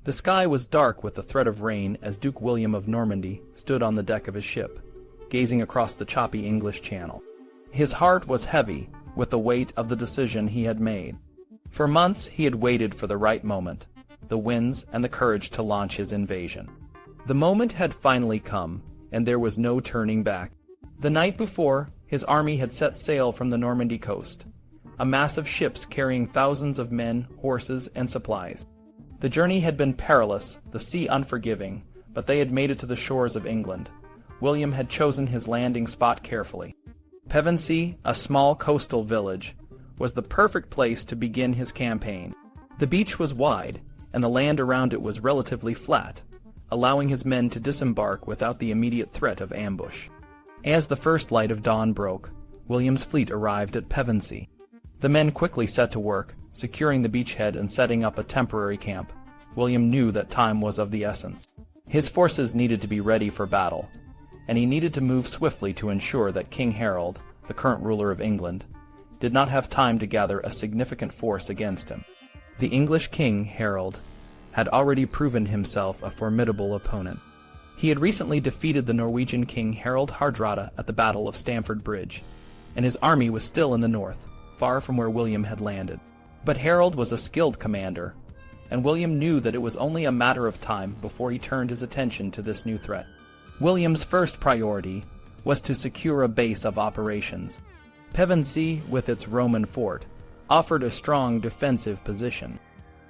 The sky was dark with the threat of rain as Duke William of Normandy stood on the deck of his ship, gazing across the choppy English Channel. His heart was heavy with the weight of the decision he had made. For months he had waited for the right moment, the winds and the courage to launch his invasion. The moment had finally come, and there was no turning back. The night before, his army had set sail from the Normandy coast, a mass of ships carrying thousands of men, horses, and supplies. The journey had been perilous, the sea unforgiving, but they had made it to the shores of England. William had chosen his landing spot carefully. Pevensey, a small coastal village, was the perfect place to begin his campaign. The beach was wide, and the land around it was relatively flat, allowing his men to disembark without the immediate threat of ambush. As the first light of dawn broke, William's fleet arrived at Pevensey. The men quickly set to work, securing the beachhead and setting up a temporary camp. William knew that time was of the essence. His forces needed to be ready for battle, and he needed to move swiftly to ensure that King Harold, the current ruler of England, did not have time to gather a significant force against him. The English king, Harold, had already proven himself a formidable opponent. He had recently defeated the Norwegian king Harald Hardrada at the Battle of Stamford Bridge, and his army was still in the north, far from where William had landed. But Harold was a skilled commander, and William knew that it was only a matter of time before he turned his attention to this new threat. William's first priority was to secure a base of operations. Pevensey, with its Roman fort, offered a strong defensive position.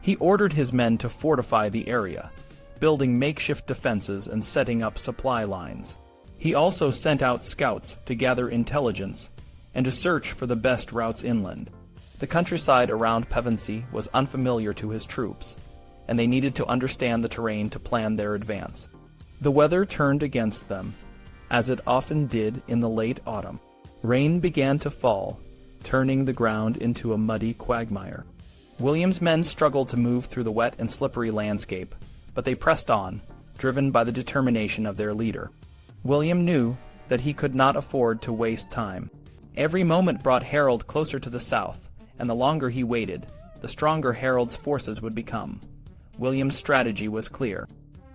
He ordered his men to fortify the area, building makeshift defenses and setting up supply lines. He also sent out scouts to gather intelligence and to search for the best routes inland. The countryside around Pevensey was unfamiliar to his troops, and they needed to understand the terrain to plan their advance. The weather turned against them, as it often did in the late autumn. Rain began to fall, turning the ground into a muddy quagmire. William's men struggled to move through the wet and slippery landscape, but they pressed on, driven by the determination of their leader. William knew that he could not afford to waste time. Every moment brought Harold closer to the south, and the longer he waited, the stronger Harold's forces would become. William's strategy was clear.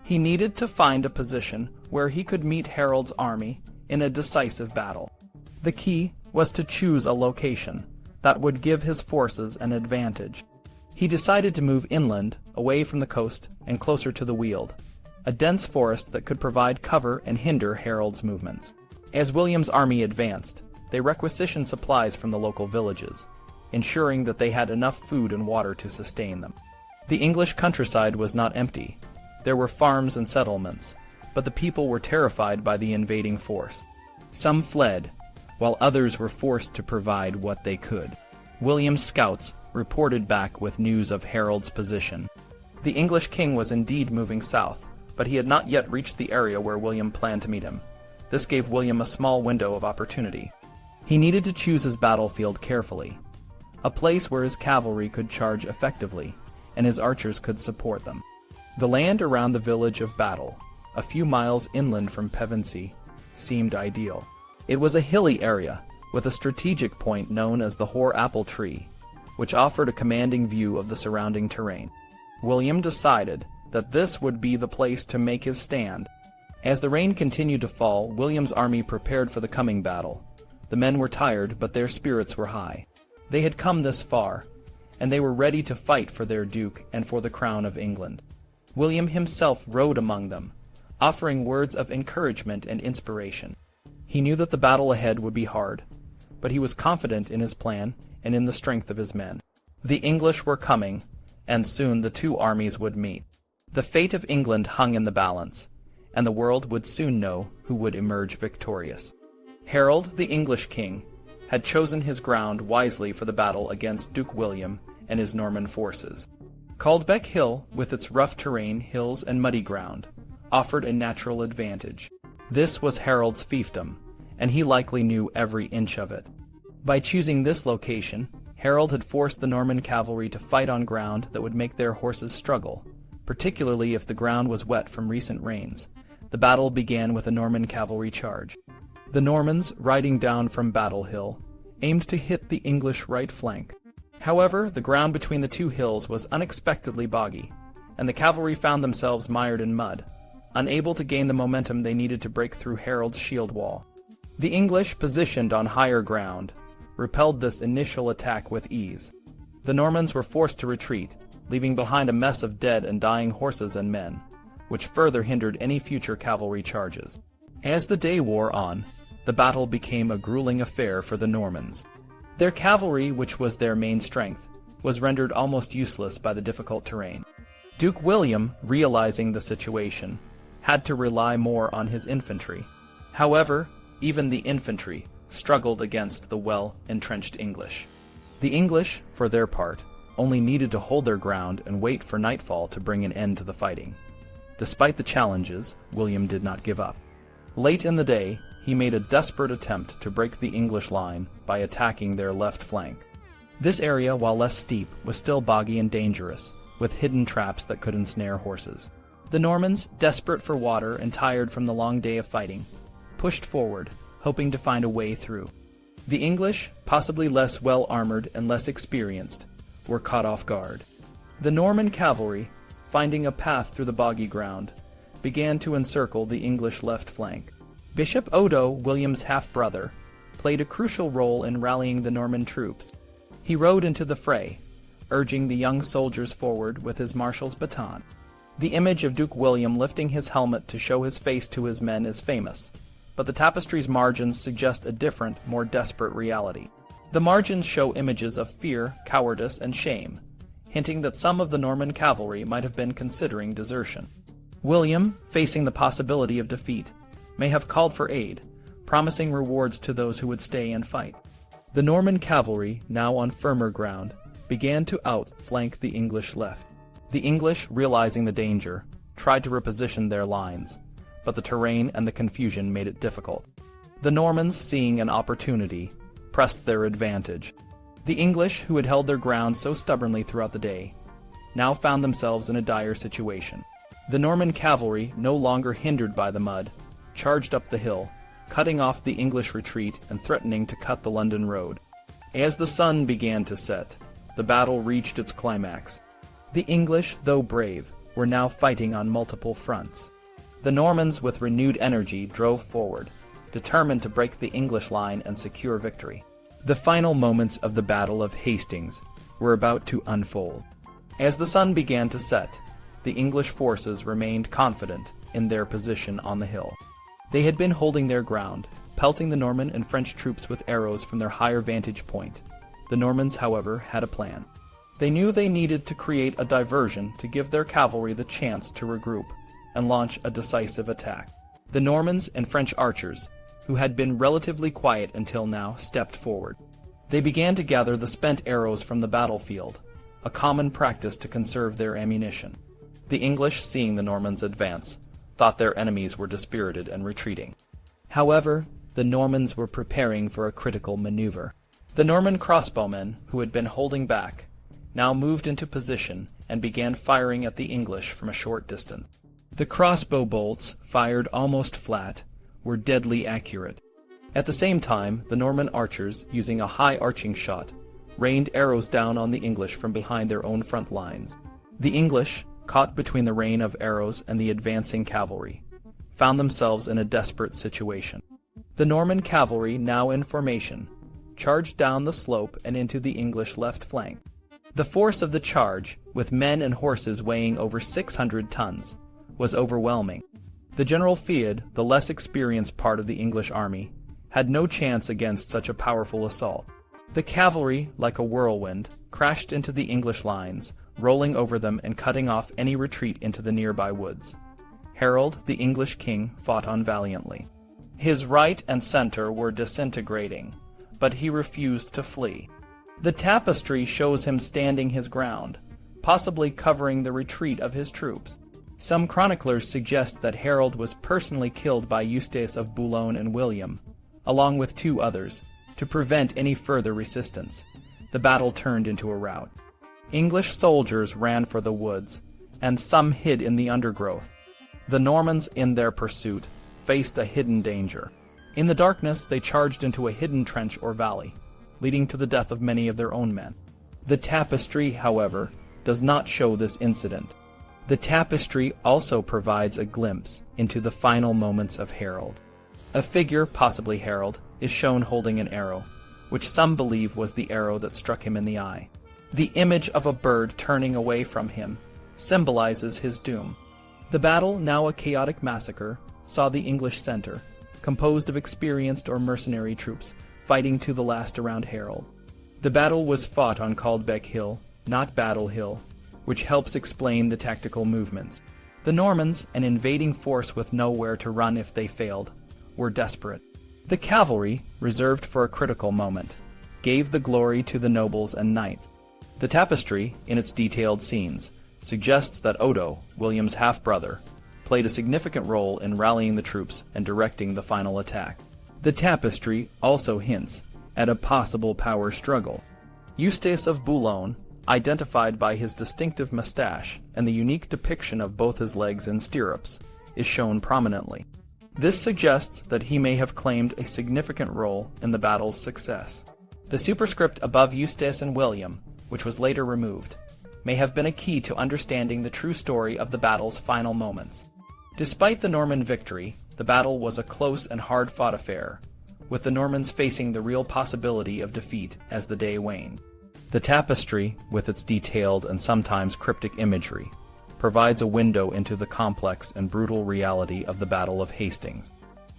He needed to find a position where he could meet Harold's army in a decisive battle. The key was to choose a location that would give his forces an advantage. He decided to move inland, away from the coast and closer to the Weald, a dense forest that could provide cover and hinder Harold's movements. As William's army advanced, they requisitioned supplies from the local villages, ensuring that they had enough food and water to sustain them. The English countryside was not empty. There were farms and settlements, but the people were terrified by the invading force. Some fled, while others were forced to provide what they could. William's scouts reported back with news of Harold's position. The English king was indeed moving south, but he had not yet reached the area where William planned to meet him. This gave William a small window of opportunity. He needed to choose his battlefield carefully, a place where his cavalry could charge effectively, and his archers could support them. The land around the village of Battle, a few miles inland from Pevensey, seemed ideal. It was a hilly area, with a strategic point known as the Hoar Apple Tree, which offered a commanding view of the surrounding terrain. William decided that this would be the place to make his stand. As the rain continued to fall, William's army prepared for the coming battle. The men were tired, but their spirits were high. They had come this far, and they were ready to fight for their duke and for the crown of England. William himself rode among them, offering words of encouragement and inspiration. He knew that the battle ahead would be hard, but he was confident in his plan and in the strength of his men. The English were coming, and soon the two armies would meet. The fate of England hung in the balance, and the world would soon know who would emerge victorious. Harold, the English king, had chosen his ground wisely for the battle against Duke William and his Norman forces. Caldbeck Hill, with its rough terrain, hills, and muddy ground, offered a natural advantage. This was Harold's fiefdom, and he likely knew every inch of it. By choosing this location, Harold had forced the Norman cavalry to fight on ground that would make their horses struggle, particularly if the ground was wet from recent rains. The battle began with a Norman cavalry charge. The Normans, riding down from Battle Hill, aimed to hit the English right flank. However, the ground between the two hills was unexpectedly boggy, and the cavalry found themselves mired in mud, unable to gain the momentum they needed to break through Harold's shield wall. The English, positioned on higher ground, repelled this initial attack with ease. The Normans were forced to retreat, leaving behind a mess of dead and dying horses and men, which further hindered any future cavalry charges. As the day wore on, the battle became a grueling affair for the Normans. Their cavalry, which was their main strength, was rendered almost useless by the difficult terrain. Duke William, realizing the situation, had to rely more on his infantry. However, even the infantry struggled against the well-entrenched English. The English, for their part, only needed to hold their ground and wait for nightfall to bring an end to the fighting. Despite the challenges, William did not give up. Late in the day, he made a desperate attempt to break the English line by attacking their left flank. This area, while less steep, was still boggy and dangerous, with hidden traps that could ensnare horses. The Normans, desperate for water and tired from the long day of fighting, pushed forward, hoping to find a way through. The English, possibly less well-armored and less experienced, were caught off guard. The Norman cavalry, finding a path through the boggy ground, began to encircle the English left flank. Bishop Odo, William's half-brother, played a crucial role in rallying the Norman troops. He rode into the fray, urging the young soldiers forward with his marshal's baton. The image of Duke William lifting his helmet to show his face to his men is famous, but the tapestry's margins suggest a different, more desperate reality. The margins show images of fear, cowardice, and shame, hinting that some of the Norman cavalry might have been considering desertion. William, facing the possibility of defeat, may have called for aid, promising rewards to those who would stay and fight. The Norman cavalry, now on firmer ground, began to outflank the English left. The English, realizing the danger, tried to reposition their lines, but the terrain and the confusion made it difficult. The Normans, seeing an opportunity, pressed their advantage. The English, who had held their ground so stubbornly throughout the day, now found themselves in a dire situation. The Norman cavalry, no longer hindered by the mud, charged up the hill, cutting off the English retreat and threatening to cut the London road. As the sun began to set, the battle reached its climax. The English, though brave, were now fighting on multiple fronts. The Normans, with renewed energy, drove forward, determined to break the English line and secure victory. The final moments of the Battle of Hastings were about to unfold. As the sun began to set, the English forces remained confident in their position on the hill. They had been holding their ground, pelting the Norman and French troops with arrows from their higher vantage point. The Normans, however, had a plan. They knew they needed to create a diversion to give their cavalry the chance to regroup and launch a decisive attack. The Normans and French archers, who had been relatively quiet until now, stepped forward. They began to gather the spent arrows from the battlefield, a common practice to conserve their ammunition. The English, seeing the Normans advance, thought their enemies were dispirited and retreating. However, the Normans were preparing for a critical maneuver. The Norman crossbowmen, who had been holding back, now moved into position and began firing at the English from a short distance. The crossbow bolts, fired almost flat, were deadly accurate. At the same time, the Norman archers, using a high arching shot, rained arrows down on the English from behind their own front lines. The English, caught between the rain of arrows and the advancing cavalry, found themselves in a desperate situation. The Norman cavalry, now in formation, charged down the slope and into the English left flank. The force of the charge, with men and horses weighing over 600 tons, was overwhelming. The General Field, the less experienced part of the English army, had no chance against such a powerful assault. The cavalry, like a whirlwind, crashed into the English lines, rolling over them and cutting off any retreat into the nearby woods. Harold, the English king, fought on valiantly. His right and center were disintegrating, but he refused to flee. The tapestry shows him standing his ground, possibly covering the retreat of his troops. Some chroniclers suggest that Harold was personally killed by Eustace of Boulogne and William, along with 2 others, to prevent any further resistance. The battle turned into a rout. English soldiers ran for the woods, and some hid in the undergrowth. The Normans, in their pursuit, faced a hidden danger. In the darkness, they charged into a hidden trench or valley, leading to the death of many of their own men. The tapestry, however, does not show this incident. The tapestry also provides a glimpse into the final moments of Harold. A figure, possibly Harold, is shown holding an arrow, which some believe was the arrow that struck him in the eye. The image of a bird turning away from him symbolizes his doom. The battle, now a chaotic massacre, saw the English center, composed of experienced or mercenary troops, fighting to the last around Harold. The battle was fought on Caldbeck Hill, not Battle Hill, which helps explain the tactical movements. The Normans, an invading force with nowhere to run if they failed, were desperate. The cavalry, reserved for a critical moment, gave the glory to the nobles and knights. The tapestry, in its detailed scenes, suggests that Odo, William's half-brother, played a significant role in rallying the troops and directing the final attack. The tapestry also hints at a possible power struggle. Eustace of Boulogne, identified by his distinctive mustache and the unique depiction of both his legs in stirrups, is shown prominently. This suggests that he may have claimed a significant role in the battle's success. The superscript above Eustace and William, which was later removed, may have been a key to understanding the true story of the battle's final moments. Despite the Norman victory, the battle was a close and hard-fought affair, with the Normans facing the real possibility of defeat as the day waned. The tapestry, with its detailed and sometimes cryptic imagery, provides a window into the complex and brutal reality of the Battle of Hastings.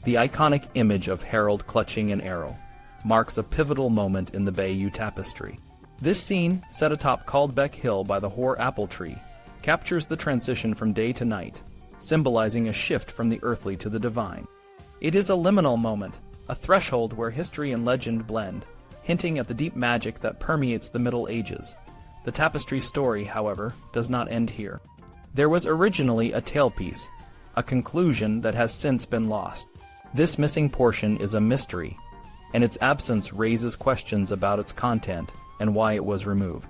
The iconic image of Harold clutching an arrow marks a pivotal moment in the Bayeux Tapestry. This scene, set atop Caldbeck Hill by the hoar apple tree, captures the transition from day to night, symbolizing a shift from the earthly to the divine. It is a liminal moment, a threshold where history and legend blend, hinting at the deep magic that permeates the Middle Ages. The tapestry's story, however, does not end here. There was originally a tailpiece, a conclusion that has since been lost. This missing portion is a mystery, and its absence raises questions about its content and why it was removed.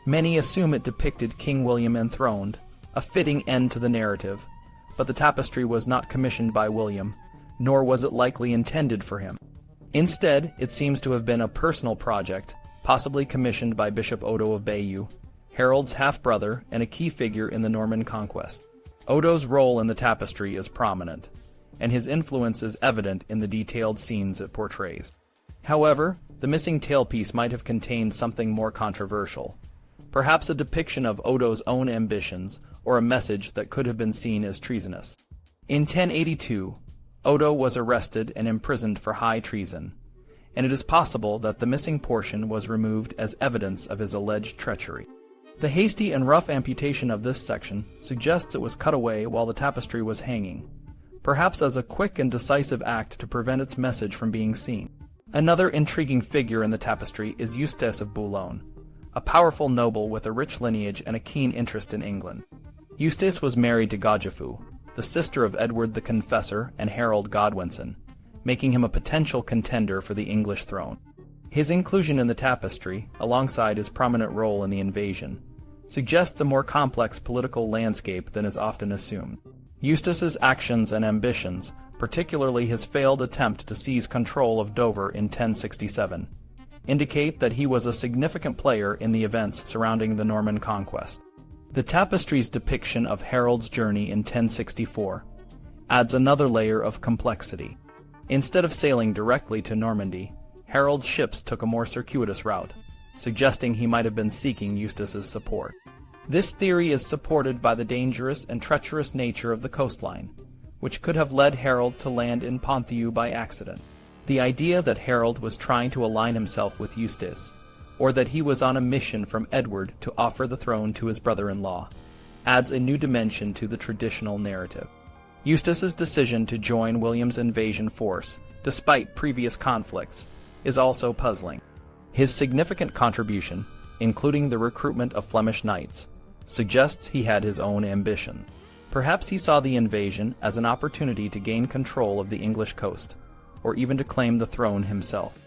Many assume it depicted King William enthroned, a fitting end to the narrative, but the tapestry was not commissioned by William, nor was it likely intended for him. Instead, it seems to have been a personal project, possibly commissioned by Bishop Odo of Bayeux, Harold's half-brother and a key figure in the Norman Conquest. Odo's role in the tapestry is prominent, and his influence is evident in the detailed scenes it portrays. However, the missing tailpiece might have contained something more controversial, perhaps a depiction of Odo's own ambitions or a message that could have been seen as treasonous. In 1082, Odo was arrested and imprisoned for high treason, and it is possible that the missing portion was removed as evidence of his alleged treachery. The hasty and rough amputation of this section suggests it was cut away while the tapestry was hanging, perhaps as a quick and decisive act to prevent its message from being seen. Another intriguing figure in the tapestry is Eustace of Boulogne, a powerful noble with a rich lineage and a keen interest in England. Eustace was married to Godjefu, the sister of Edward the Confessor and Harold Godwinson, making him a potential contender for the English throne. His inclusion in the tapestry, alongside his prominent role in the invasion, suggests a more complex political landscape than is often assumed. Eustace's actions and ambitions, particularly his failed attempt to seize control of Dover in 1067, indicate that he was a significant player in the events surrounding the Norman Conquest. The tapestry's depiction of Harold's journey in 1064 adds another layer of complexity. Instead of sailing directly to Normandy, Harold's ships took a more circuitous route, suggesting he might have been seeking Eustace's support. This theory is supported by the dangerous and treacherous nature of the coastline, which could have led Harold to land in Ponthieu by accident. The idea that Harold was trying to align himself with Eustace, or that he was on a mission from Edward to offer the throne to his brother-in-law, adds a new dimension to the traditional narrative. Eustace's decision to join William's invasion force, despite previous conflicts, is also puzzling. His significant contribution, including the recruitment of Flemish knights, suggests he had his own ambitions. Perhaps he saw the invasion as an opportunity to gain control of the English coast, or even to claim the throne himself.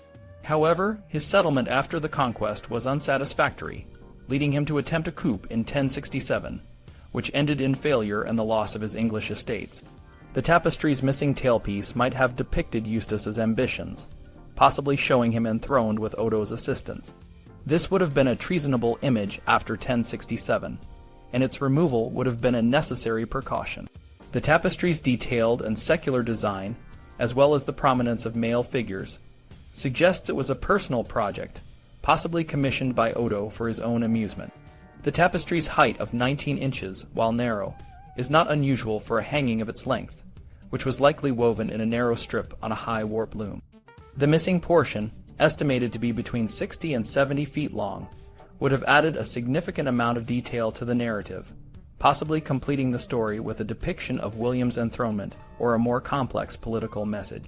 However, his settlement after the conquest was unsatisfactory, leading him to attempt a coup in 1067, which ended in failure and the loss of his English estates. The tapestry's missing tailpiece might have depicted Eustace's ambitions, possibly showing him enthroned with Odo's assistance. This would have been a treasonable image after 1067, and its removal would have been a necessary precaution. The tapestry's detailed and secular design, as well as the prominence of male figures, suggests it was a personal project, possibly commissioned by Odo for his own amusement. The tapestry's height of 19 inches, while narrow, is not unusual for a hanging of its length, which was likely woven in a narrow strip on a high warp loom. The missing portion, estimated to be between 60 and 70 feet long, would have added a significant amount of detail to the narrative, possibly completing the story with a depiction of William's enthronement or a more complex political message.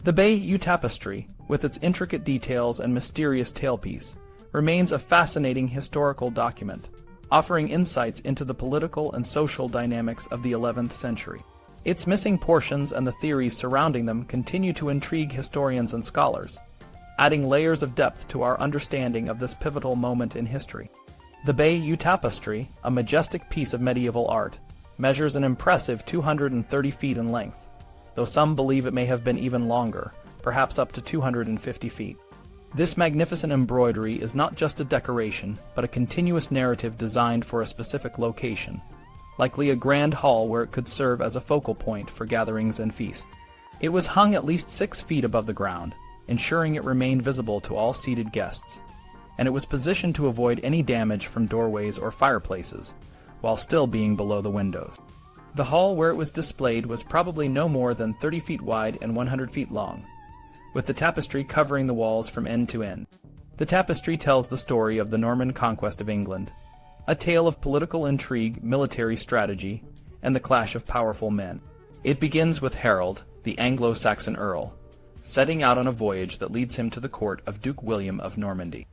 The Bayeux Tapestry, with its intricate details and mysterious tailpiece, remains a fascinating historical document, offering insights into the political and social dynamics of the 11th century. Its missing portions and the theories surrounding them continue to intrigue historians and scholars, adding layers of depth to our understanding of this pivotal moment in history. The Bayeux Tapestry, a majestic piece of medieval art, measures an impressive 230 feet in length, though some believe it may have been even longer, perhaps up to 250 feet. This magnificent embroidery is not just a decoration, but a continuous narrative designed for a specific location, likely a grand hall where it could serve as a focal point for gatherings and feasts. It was hung at least 6 feet above the ground, ensuring it remained visible to all seated guests, and it was positioned to avoid any damage from doorways or fireplaces, while still being below the windows. The hall where it was displayed was probably no more than 30 feet wide and 100 feet long, with the tapestry covering the walls from end to end. The tapestry tells the story of the Norman Conquest of England, a tale of political intrigue, military strategy, and the clash of powerful men. It begins with Harold, the Anglo-Saxon earl, setting out on a voyage that leads him to the court of Duke William of Normandy.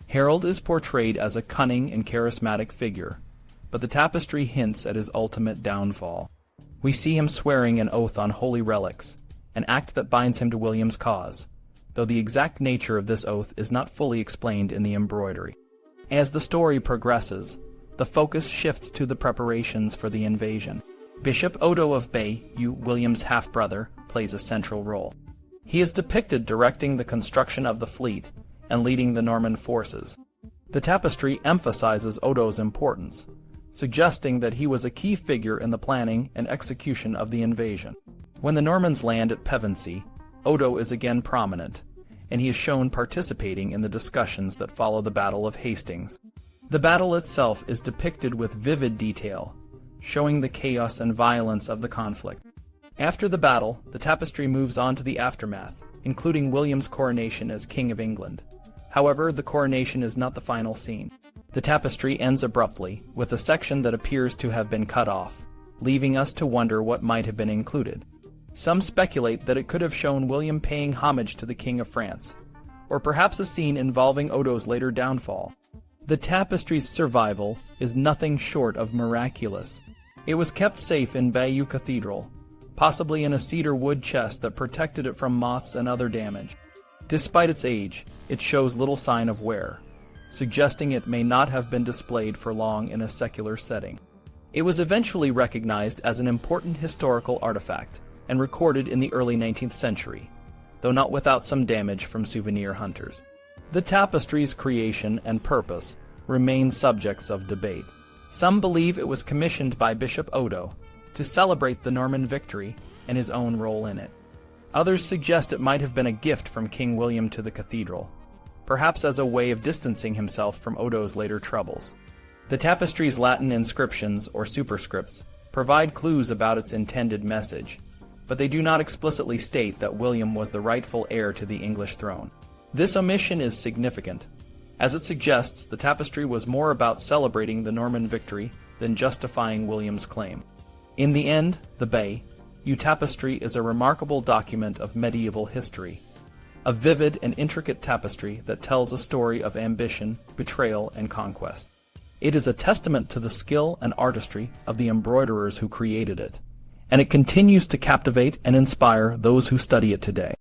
Harold is portrayed as a cunning and charismatic figure, but the tapestry hints at his ultimate downfall. We see him swearing an oath on holy relics, an act that binds him to William's cause, though the exact nature of this oath is not fully explained in the embroidery. As the story progresses, the focus shifts to the preparations for the invasion. Bishop Odo of Bayeux, William's half-brother, plays a central role. He is depicted directing the construction of the fleet and leading the Norman forces. The tapestry emphasizes Odo's importance, suggesting that he was a key figure in the planning and execution of the invasion. When the Normans land at Pevensey, Odo is again prominent, and he is shown participating in the discussions that follow the Battle of Hastings. The battle itself is depicted with vivid detail, showing the chaos and violence of the conflict. After the battle, the tapestry moves on to the aftermath, including William's coronation as King of England. However, the coronation is not the final scene. The tapestry ends abruptly, with a section that appears to have been cut off, leaving us to wonder what might have been included. Some speculate that it could have shown William paying homage to the King of France, or perhaps a scene involving Odo's later downfall. The tapestry's survival is nothing short of miraculous. It was kept safe in Bayeux Cathedral, possibly in a cedar wood chest that protected it from moths and other damage. Despite its age, it shows little sign of wear, suggesting it may not have been displayed for long in a secular setting. It was eventually recognized as an important historical artifact and recorded in the early 19th century, though not without some damage from souvenir hunters. The tapestry's creation and purpose remain subjects of debate. Some believe it was commissioned by Bishop Odo to celebrate the Norman victory and his own role in it. Others suggest it might have been a gift from King William to the cathedral, perhaps as a way of distancing himself from Odo's later troubles. The tapestry's Latin inscriptions, or superscripts, provide clues about its intended message, but they do not explicitly state that William was the rightful heir to the English throne. This omission is significant, as it suggests the tapestry was more about celebrating the Norman victory than justifying William's claim. In the end, the Bayeux Tapestry is a remarkable document of medieval history, a vivid and intricate tapestry that tells a story of ambition, betrayal, and conquest. It is a testament to the skill and artistry of the embroiderers who created it, and it continues to captivate and inspire those who study it today.